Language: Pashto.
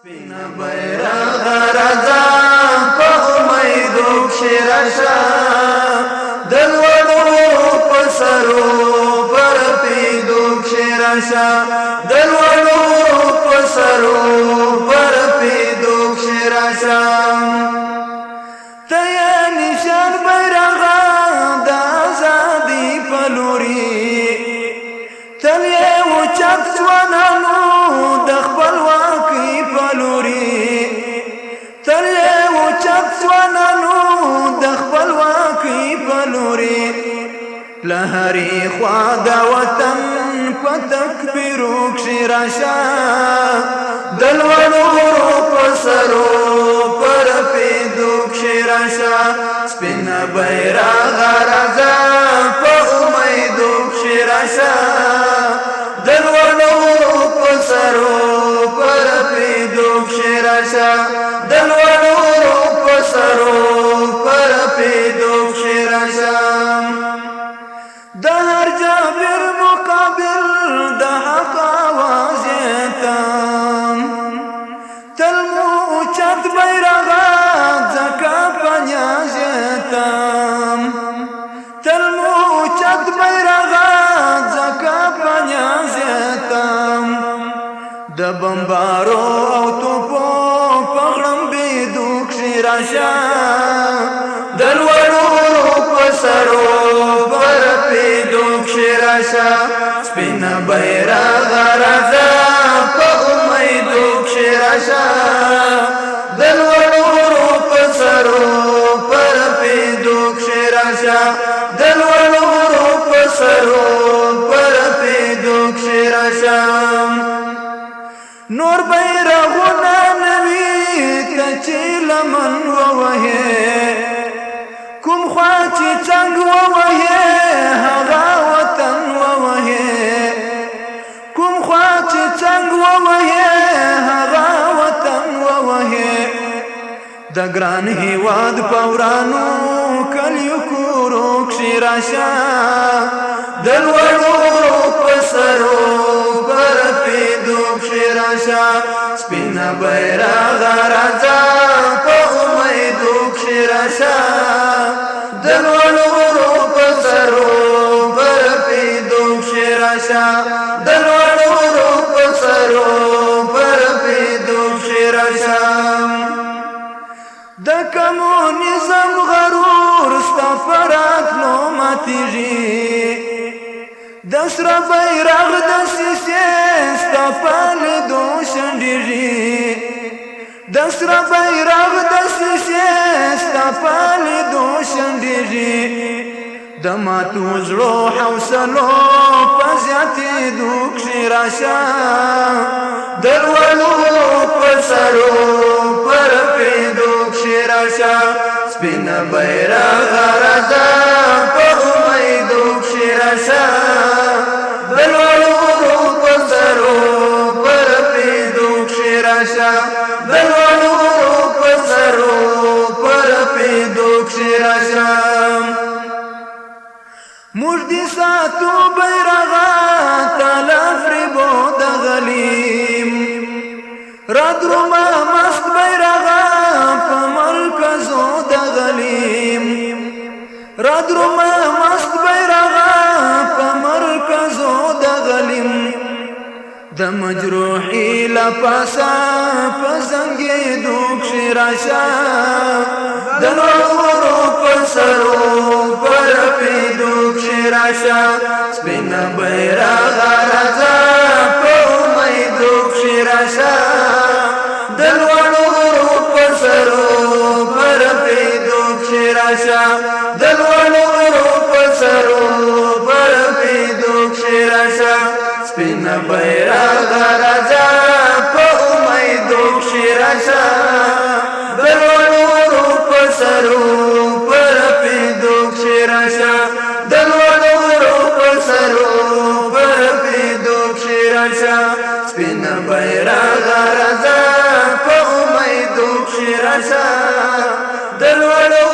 سپینا بیرغ راځه په امیدو کښې راشه د لوړو په سرو پر پیدو کښې راشه د لوړو په سرو پر پیدو کښې راشه ته یې نشان بیرغه د ازادۍ په لوري تل یې اوچت ځوانانو د خپلواکۍ په لوري تل یې اوچت ځوانانو د خپلواکۍ په لوري له هرې خوا د وطن په تکبیرو کښې راشه د لوړو په سرو پر پیدو کښې راشه سپینه بیرغه راځه په امیدو کښې راشه د لوړو په سرو پر پیدو کښې راشه د لوړو په سرو پر پیدو کښې راشه د هر جابر مقابل د حق آواز تم تل مو اوچت بیرغه ځکه په نیاز تم تل مو اوچت بیرغه ځکه په نیاز تم د بمبارو او توپو په غړمبېدو کښې راشه د لوړو په سرو پر پیدو کښې راشه سپینه بیرغه راځه په امیدو کښې راشه د لوړو په سرو پر پیدو کښې راشه د لوړو په سرو پر پیدو کښې راشه نور بیرغونه نوي ته چې لمن ووهې کوم خوا چې څنګ ووهې هغه وطن ووهې کوم خوا چې څنګ ووهې هغه وطن ووهې د ګران هېواد په ورانو کلیو کورو کښې راشه د لوړو په سرو پر پیدو کښې راشه سپینه بیرغه راځه په امیدو کښې راشه د لوړو په سرو پر پیدو کښې راشه د لوړو په سرو پر پیدو کښې راشه د کمونیزم غرور ستا په راتلو ماتېږي د سره بیرغ دسیسې ستا په لیدو شنډېږي د سره بیرغ دسیسې ستا په لیدو شنډېږي د ماتو زړو حوصلو په زیاتېدو کښې راشه د لوړو په سرو پر پیدو کښې راشه سپینه بیرغه راځه په امیدو کښې راشه د لوړو په سرو پر پیدو کښې راشه د لوړو په سرو پر پیدو کښې راشه موږ دې ساتو بیرغه تا له فریبو د غلیم را درومه مست بیرغه په مرکزو د غلیم را درومه مست بیرغه په مرکزو د غلیم د مجروحي له پاسه په زنګېدو کښې راشه د لوړو په سرو پر پیدو کښې راشه سپینه بیرغه راځه په امیدو کښې راشه د لوړو په سرو پر پیدو کښې راشه د لوړو په سرو پر پیدو کښې راشه سپینه بیرغه راځه په امیدو کښې راشه د لوړو په سرو پر پیدو کښې راشه د لوړو په سرو پر پیدو کښې راشه سپینه بیرغه راځه په امیدو کښې راشه د لوړو